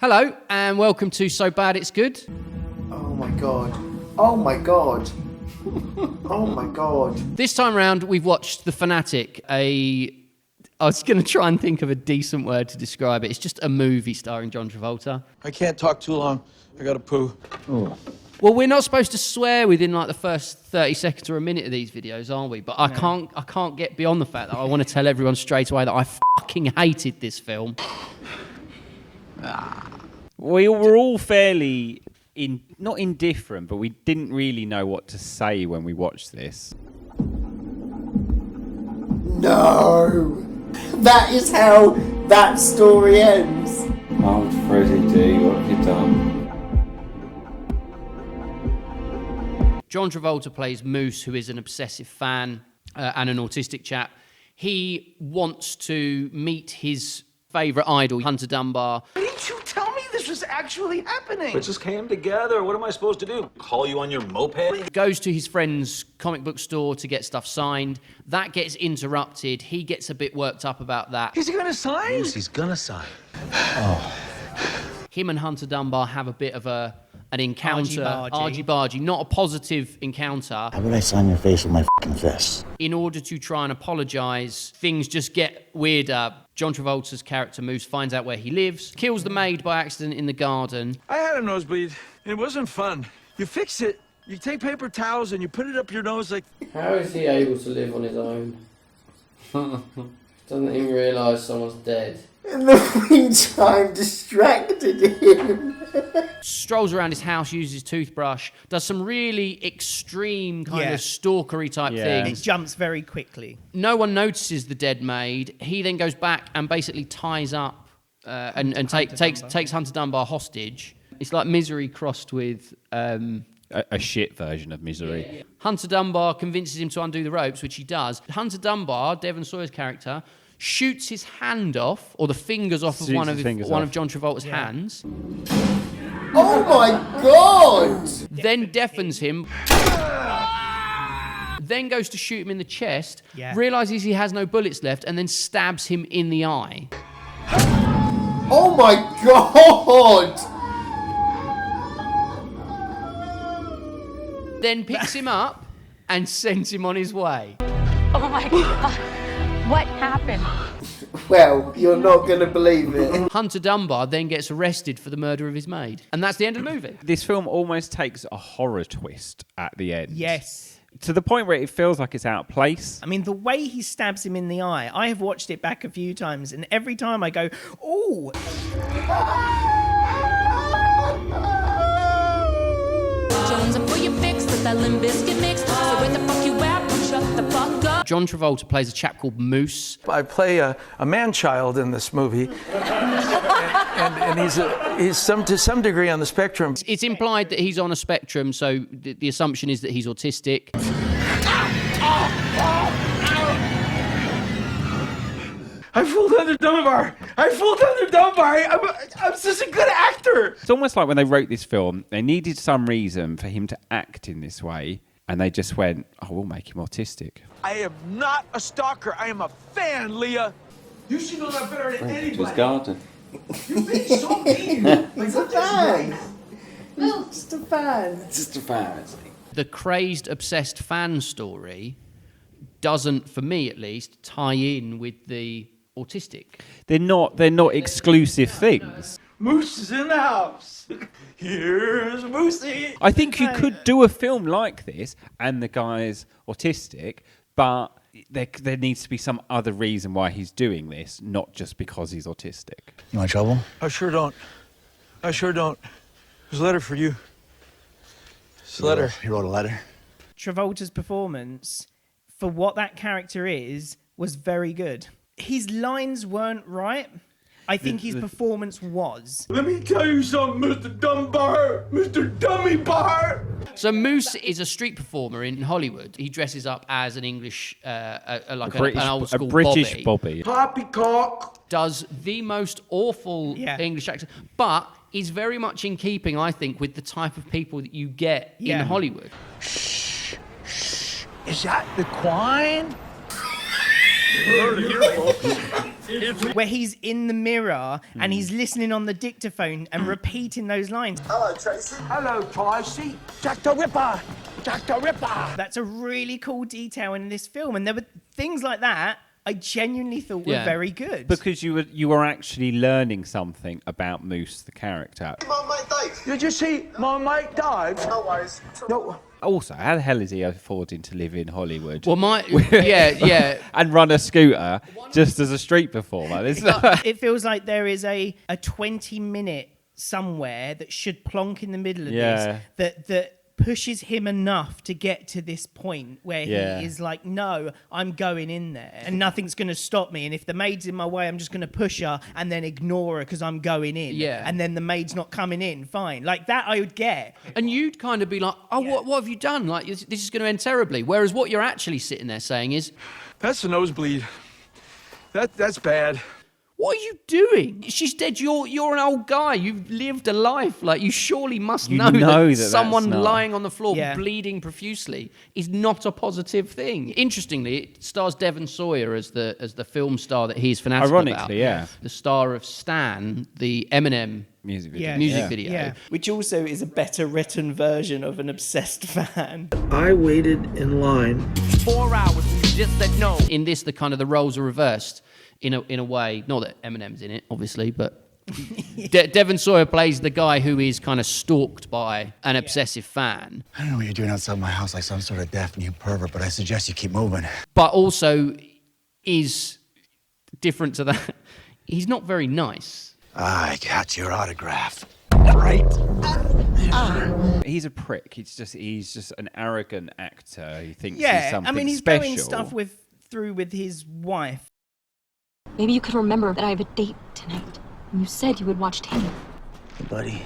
Hello, and welcome to So Bad It's Good. Oh my god. Oh my god. Oh my god. This time round, we've watched The Fanatic, I was going to try and think of a decent word to describe it. It's just a movie starring John Travolta. I can't talk too long. I gotta poo. Oh. Well, we're not supposed to swear within like the first 30 seconds or a minute of these videos, are we? But I can't get beyond the fact that I want to tell everyone straight away that I fucking hated this film. We were all fairly not indifferent, but we didn't really know what to say when we watched this. No! That is how that story ends. Oh, Freddy D, what have you done? John Travolta plays Moose, who is an obsessive fan and an autistic chap. He wants to meet his favourite idol, Hunter Dunbar. Why didn't you tell me this was actually happening? It just came together. What am I supposed to do? Call you on your moped? Goes to his friend's comic book store to get stuff signed. That gets interrupted. He gets a bit worked up about that. Is he gonna sign? Yes, he's gonna sign. Him and Hunter Dunbar have a bit of an encounter. Argy-bargy. Argy-bargy, not a positive encounter. How would I sign your face with my f***ing fist? In order to try and apologise, things just get weirder. John Travolta's character Moose finds out where he lives, kills the maid by accident in the garden. I had a nosebleed. It wasn't fun. You fix it. You take paper towels and you put it up your nose like... How is he able to live on his own? Doesn't even realise someone's dead. In the meantime, distracted him. Strolls around his house, uses his toothbrush, does some really extreme kind of stalkery type Yeah. things. It jumps very quickly. No one notices the dead maid. He then goes back and basically ties up and takes Hunter Dunbar hostage. It's like Misery crossed with... A shit version of Misery. Yeah. Hunter Dunbar convinces him to undo the ropes, which he does. Hunter Dunbar, Devon Sawa's character, shoots his hand off, or the fingers off of one of John Travolta's hands. Oh my god! Then deafens him. Then goes to shoot him in the chest, realises he has no bullets left, and then stabs him in the eye. Oh my god! Then picks him up and sends him on his way. Oh my God. What happened? Well, you're not gonna believe it. Hunter Dunbar then gets arrested for the murder of his maid. And that's the end of the movie. This film almost takes a horror twist at the end. Yes. To the point where it feels like it's out of place. I mean, the way he stabs him in the eye, I have watched it back a few times, and every time I go, ooh. That Limp Bizkit mix. So where the fuck you at? Shut the fuck up. John Travolta plays a chap called Moose. I play a man-child in this movie. and he's to some degree on the spectrum. It's implied that he's on a spectrum, so the assumption is that he's autistic. I fooled under Dunbar. I'm such a good actor. It's almost like when they wrote this film, they needed some reason for him to act in this way, and they just went, oh, we'll make him autistic. I am not a stalker. I am a fan, Leah. You should know that better than anybody. His garden. You're being so mean. He's a fan. He's just a fan. Just a fan. The crazed, obsessed fan story doesn't, for me at least, tie in with the autistic. They're not exclusive things. Moose is in the house. Here's Moosey. I think you could do a film like this, and the guy's autistic, but there needs to be some other reason why he's doing this, not just because he's autistic. You want trouble? I sure don't. There's a letter for you. It's a letter. He wrote a letter. Travolta's performance, for what that character is, was very good. His lines weren't right. I think his performance was. Let me tell you something, Mr. Dunbar, Mr. Dummy Bar. So Moose is a street performer in Hollywood. He dresses up as an English, an old school British Bobby. Poppycock. Does the most awful English accent, but is very much in keeping, I think, with the type of people that you get in Hollywood. Shh. Is that the Quine? You heard it here, folks. where he's in the mirror and he's listening on the dictaphone and repeating those lines. Hello, Tracy. Hello, Tracy. Jack the Ripper. Jack the Ripper. That's a really cool detail in this film, and there were things like that I genuinely thought were very good. Because you were actually learning something about Moose, the character. My mate Dave. Did you see my mate Dave? No worries. No. Also, how the hell is he affording to live in Hollywood? Well, yeah. And run a scooter just as a street performer. It feels like there is a 20-minute somewhere that should plonk in the middle of this that pushes him enough to get to this point where he is like, no, I'm going in there and nothing's going to stop me. And if the maid's in my way, I'm just going to push her and then ignore her because I'm going in. Yeah. And then the maid's not coming in. Fine. Like that I would get. And you'd kind of be like, oh, what have you done? Like, this is going to end terribly. Whereas what you're actually sitting there saying is, That's a nosebleed. That's bad. what are you doing? She's dead. You're an old guy. You've lived a life. Like, you surely must know that someone lying on the floor bleeding profusely is not a positive thing. Interestingly, it stars Devon Sawa as the film star that he's fanatic Ironically, about. The star of Stan, the Eminem music video. video. Which also is a better written version of an obsessed fan. I waited in line 4 hours and you just said no. In this, the roles are reversed in a way. Not that Eminem's in it, obviously, but Devon Sawa plays the guy who is kind of stalked by an obsessive fan. I don't know what you're doing outside my house like some sort of deaf mute pervert, but I suggest you keep moving. But also is different to that. He's not very nice. I got your autograph. Right? He's a prick. He's just an arrogant actor who thinks he's Yeah, something I mean, he's special. doing stuff through with his wife. Maybe you could remember that I have a date tonight. And you said you would watch Tammy. Buddy.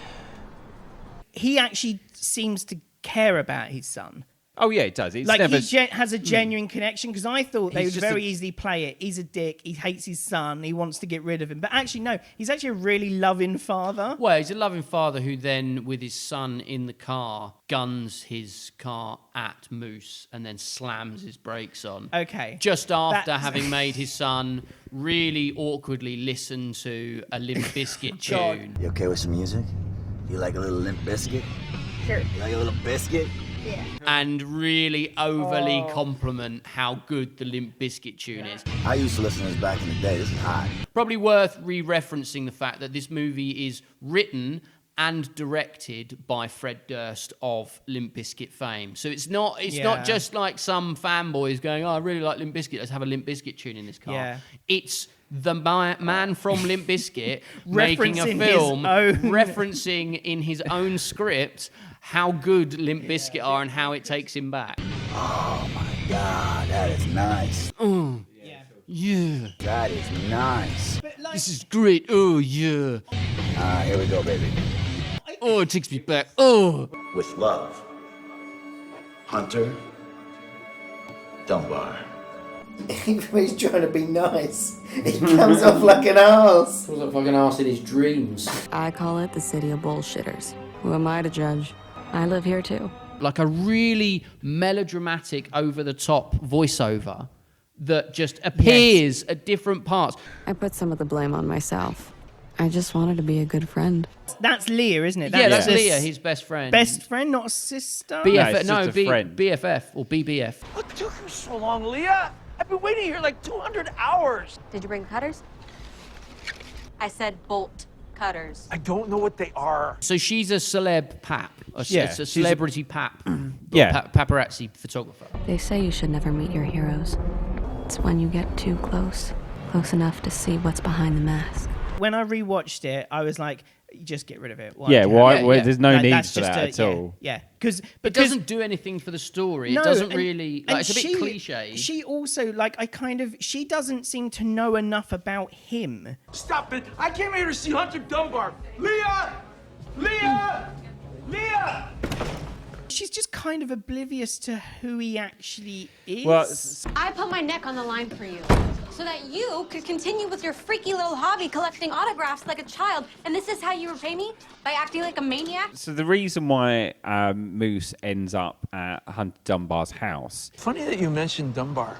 He actually seems to care about his son. Oh yeah, it does. It's Like never... he has a genuine connection, because I thought they He's would just very easily play it. He's a dick. He hates his son. He wants to get rid of him. But actually, no. He's actually a really loving father. Well, he's a loving father who then, with his son in the car, guns his car at Moose and then slams his brakes on. Okay. Just after having made his son really awkwardly listen to a Limp Bizkit tune. You okay with some music? You like a little Limp Bizkit? Sure. You like a little biscuit? Yeah. And really overly compliment how good the Limp Bizkit tune is. I used to listen to this back in the day. This is hot. Probably worth re-referencing the fact that this movie is written and directed by Fred Durst of Limp Bizkit fame. So it's not just like some fanboys going, oh, I really like Limp Bizkit, let's have a Limp Bizkit tune in this car. Yeah. It's the man from Limp Bizkit making a film referencing in his own script how good Limp Bizkit are and how it takes him back. Oh my God, that is nice. Yeah. That is nice. This is great. Oh, yeah. Here we go, baby. Oh, it takes me back. Oh. With love, Hunter Dunbar. He's trying to be nice. He comes off like an arse. He was like fucking arse in his dreams. I call it the city of bullshitters. Who am I to judge? I live here too. Like a really melodramatic, over-the-top voiceover that just appears at different parts. I put some of the blame on myself. I just wanted to be a good friend. That's Leah, isn't it? That's Leah, his best friend. Best friend, not a sister? BFF or BBF. What took you so long, Leah? I've been waiting here like 200 hours. Did you bring cutters? I said bolt cutters. I don't know what they are. So she's a celeb pap. It's a celebrity pap. Paparazzi photographer. They say you should never meet your heroes. It's when you get too close enough to see what's behind the mask. When I rewatched it, I was like, just get rid of it. There's no need for that at all. Yeah, because it doesn't do anything for the story. No, it doesn't really. It's a bit cliche. She also, she doesn't seem to know enough about him. Stop it! I came here to see Hunter Dunbar. Leah! Leah! Leah! She's just kind of oblivious to who he actually is. Well, I put my neck on the line for you so that you could continue with your freaky little hobby collecting autographs like a child. And this is how you repay me? By acting like a maniac? So the reason why Moose ends up at Hunter Dunbar's house... Funny that you mentioned Dunbar.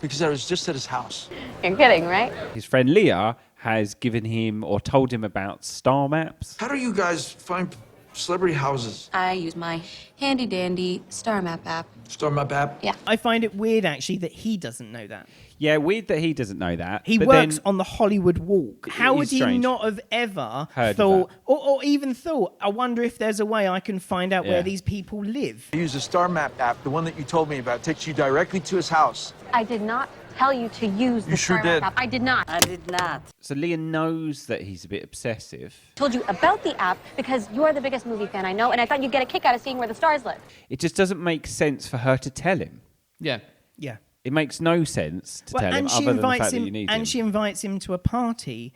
Because I was just at his house. You're kidding, right? His friend Leah has given him or told him about star maps. How do you guys find celebrity houses? I use my handy-dandy star map app. Star map app? Yeah. I find it weird, actually, that he doesn't know that. Yeah, weird that he doesn't know that. He but works then on the Hollywood Walk. How would he strange. not have ever Heard thought, of or even thought, I wonder if there's a way I can find out Yeah. where these people live? I use the star map app, the one that you told me about. It takes you directly to his house. I did not tell you to use the You sure Star did. Map app. I did not. I did not. So Leah knows that he's a bit obsessive. Told you about the app because you're the biggest movie fan I know, and I thought you'd get a kick out of seeing where the stars live. It just doesn't make sense for her to tell him. Yeah. Yeah. It makes no sense to tell him other than the fact that you need him. And she invites him to a party.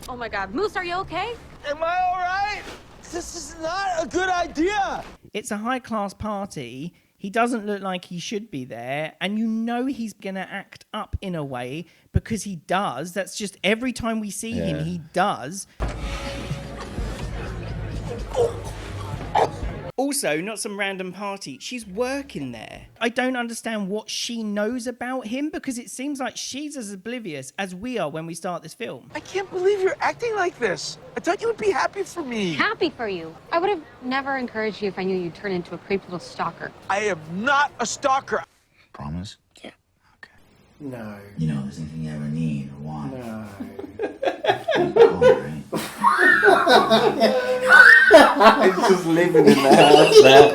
Oh my God, Moose, are you okay? Am I all right? This is not a good idea. It's a high-class party. He doesn't look like he should be there, and you know he's going to act up in a way because he does. That's just every time we see him, he does. Also, not some random party. She's working there. I don't understand what she knows about him because it seems like she's as oblivious as we are when we start this film. I can't believe you're acting like this. I thought you would be happy for me. Happy for you. I would have never encouraged you if I knew you'd turn into a creepy little stalker. I am not a stalker. Promise? Yeah. Okay. No. You know, if there's anything you ever need or want. No. Call me, right? It's just living in the house now.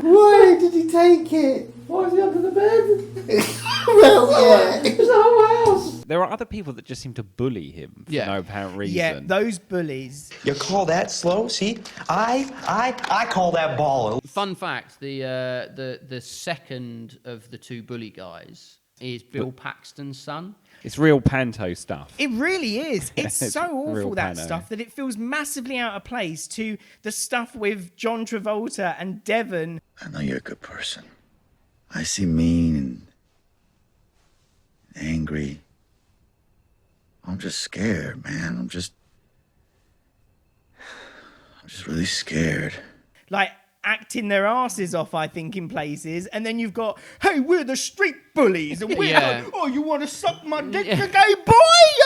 Why did he take it? Why is he under the bed? Well, yeah. It's the whole house. There are other people that just seem to bully him for no apparent reason. Yeah, those bullies. You call that slow? See, I call that ball. Fun fact: the second of the two bully guys is Bill Paxton's son. It's real panto stuff. It really is. It's so awful, real that pano. stuff, that it feels massively out of place to the stuff with John Travolta and Devon. I know you're a good person. I see mean and angry. I'm just scared, man. I'm just really scared. Like, acting their asses off, I think, in places. And then you've got, hey, we're the street bullies. And we're, oh, you want to suck my dick, you gay boy?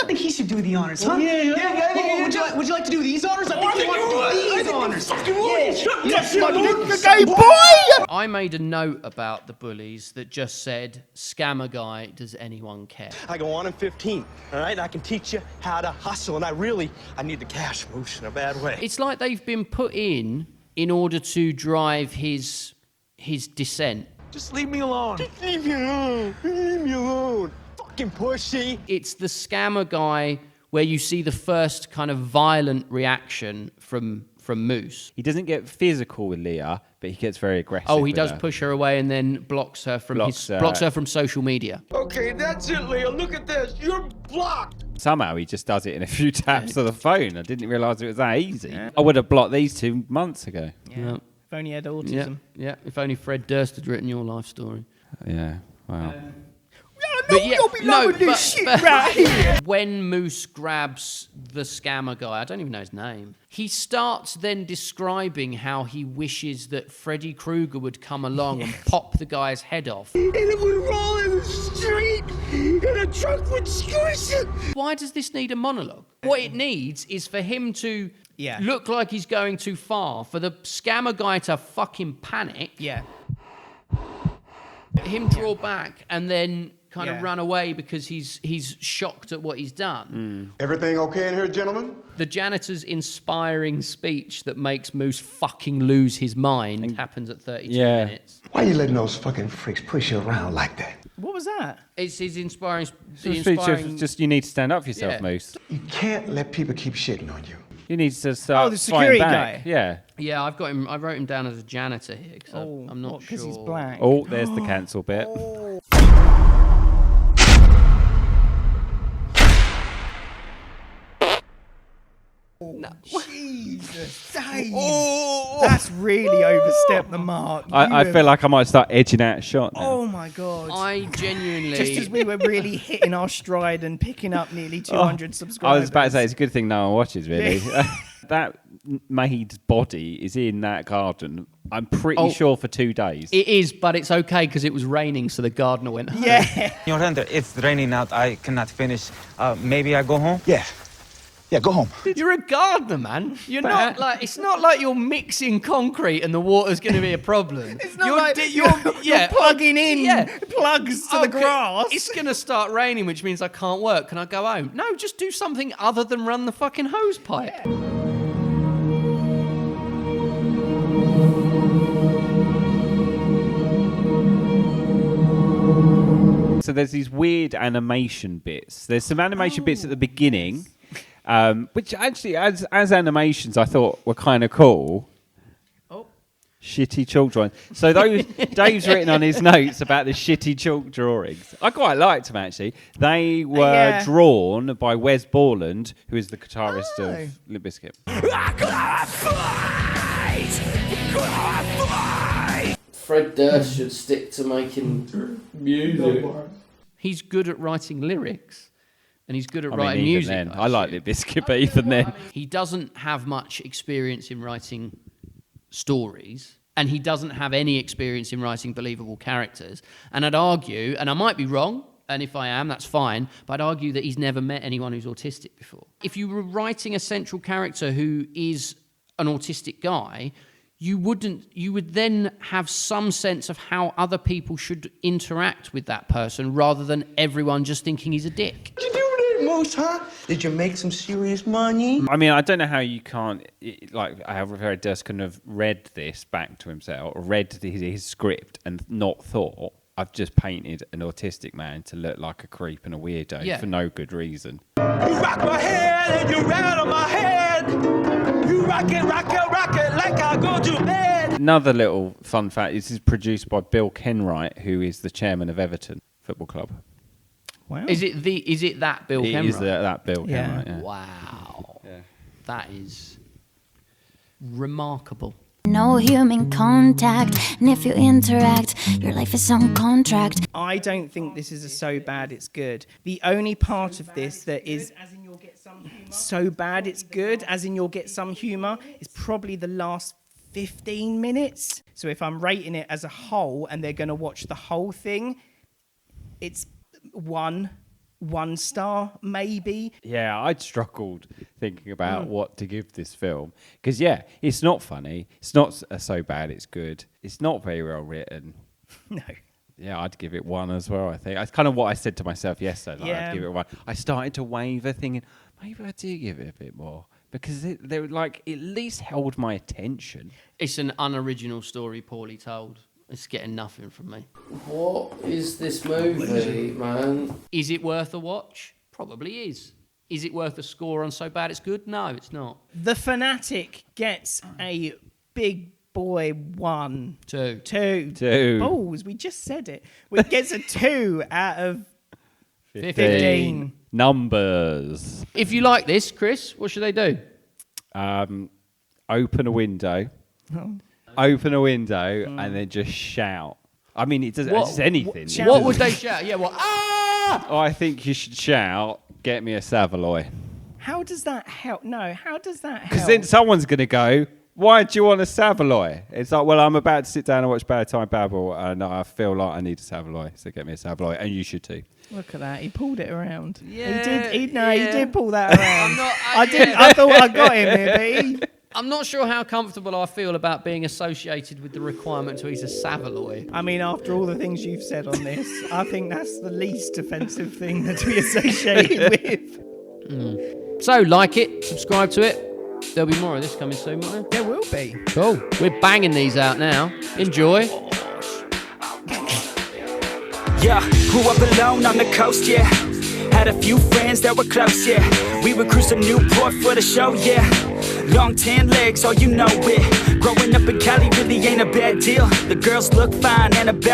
I think he should do the honors, huh? Yeah. Would you like to do these honors? I think you want to do these honors. Suck my dick, you gay boy! I made a note about the bullies that just said, "Scammer guy, does anyone care?" I go on in 15, all right? I can teach you how to hustle, and I need the cash, Moose, in a bad way. It's like they've been put in order to drive his dissent. Just leave me alone. Just leave me alone. Leave me alone. Fucking pushy. It's the scammer guy where you see the first kind of violent reaction from Moose. He doesn't get physical with Leah, but he gets very aggressive. Oh, he with does her. push her away and then blocks her from social media. Okay, that's it, Leah. Look at this. You're blocked. Somehow he just does it in a few taps of the phone. I didn't realise it was that easy. Yeah. I would have blocked these 2 months ago. Yeah. If only he had autism. Yeah. If only Fred Durst had written your life story. Yeah. Wow. When Moose grabs the scammer guy, I don't even know his name, he starts then describing how he wishes that Freddy Krueger would come along and pop the guy's head off. And it would roll in the street, and a truck would squish it. Why does this need a monologue? What it needs is for him to look like he's going too far, for the scammer guy to fucking panic. Yeah. Him draw back and then kind of run away because he's shocked at what he's done. Everything okay in here, gentlemen? The janitor's inspiring speech that makes Moose fucking lose his mind happens at 32 minutes. Why are you letting those fucking freaks push you around like that? What was that? It's his inspiring... Just you need to stand up for yourself, Moose. You can't let people keep shitting on you. You need to start the security back. guy. Yeah. Yeah, I've got him. I wrote him down as a janitor here because I'm not sure. Because he's black. Oh, there's the cancel bit. No. Jesus, Dave. That's really overstepped the mark. I feel like I might start edging out a shot now. Oh my God. I genuinely... Just as we were really hitting our stride and picking up nearly 200 subscribers. I was about to say, it's a good thing no one watches, really. That maid's body is in that garden, I'm pretty sure, for 2 days. It is, but it's okay because it was raining, so the gardener went home. Yeah. Your render, it's raining out. I cannot finish. Maybe I go home? Yeah, go home. You're a gardener, man. You're not like, it's not like you're mixing concrete and the water's going to be a problem. It's not you're plugging in plugs to the grass. It's going to start raining, which means I can't work. Can I go home? No, just do something other than run the fucking hose pipe. Yeah. So there's these weird animation bits. There's some animation bits at the beginning. Which actually, as animations, I thought were kind of cool. Oh, shitty chalk drawings. So those Dave's written on his notes about the shitty chalk drawings. I quite liked them actually. They were drawn by Wes Borland, who is the guitarist of Limp Bizkit. Fred Durst should stick to making music. He's good at writing lyrics. And he's good at writing music. Then, I like Limp Bizkit, but even then. He doesn't have much experience in writing stories, and he doesn't have any experience in writing believable characters. And I'd argue, and I might be wrong, and if I am, that's fine, but I'd argue that he's never met anyone who's autistic before. If you were writing a central character who is an autistic guy, you would then have some sense of how other people should interact with that person rather than everyone just thinking he's a dick. Moose, huh? Did you make some serious money? I mean, I don't know how you can't, Fred Durst couldn't have read this back to himself, or read his script and not thought, I've just painted an autistic man to look like a creep and a weirdo for no good reason. You rock my head and you rattle my head. You rock it like I go to bed. Another little fun fact, this is produced by Bill Kenwright, who is the chairman of Everton Football Club. Wow. Is it that Bill Kenwright? It is that Bill Kenwright, yeah. Wow. Yeah. That is remarkable. No human contact, and if you interact, your life is on contract. I don't think this is a so bad it's good. The only part of this that is so bad it's good, as in you'll get some humour, is probably the last 15 minutes. So if I'm rating it as a whole and they're going to watch the whole thing, it's one star, maybe. Yeah, I'd struggled thinking about what to give this film. Because, it's not funny. It's not so bad it's good. It's not very well written. No. Yeah, I'd give it 1 as well, I think. That's kind of what I said to myself yesterday. I'd give it 1. I started to waver thinking, maybe I do give it a bit more. Because they were at least held my attention. It's an unoriginal story poorly told. It's getting nothing from me. What is this movie, man? Is it worth a watch? Probably is. Is it worth a score on So Bad It's Good? No, it's not. The Fanatic gets a big boy 1. 2. 2. Balls, we just said it. It gets a 2 out of 15. Numbers. If you like this, Chris, what should they do? Open a window. Oh. Open a window and then just shout. I mean, it doesn't. It's anything. What would they shout? Yeah, ah! Oh, I think you should shout, "Get me a Savoy." How does that help? No, how does that help? Because then someone's going to go, "Why do you want a Savoy?" It's like, well, I'm about to sit down and watch Bad Time Babble, and I feel like I need a Savoy, so get me a Savoy, and you should too. Look at that. He pulled it around. Yeah, he did pull that around. I thought I got him here, but I'm not sure how comfortable I feel about being associated with the requirement to eat a Savoy. I mean, after all the things you've said on this, I think that's the least offensive thing that we associate with. So, like it, subscribe to it. There'll be more of this coming soon, won't there? There will be. Cool. We're banging these out now. Enjoy. Yeah, grew up alone on the coast, yeah. Had a few friends that were close, yeah. We would cruise to Newport for the show, yeah. Long tan legs, oh you know it. Growing up in Cali really ain't a bad deal. The girls look fine and a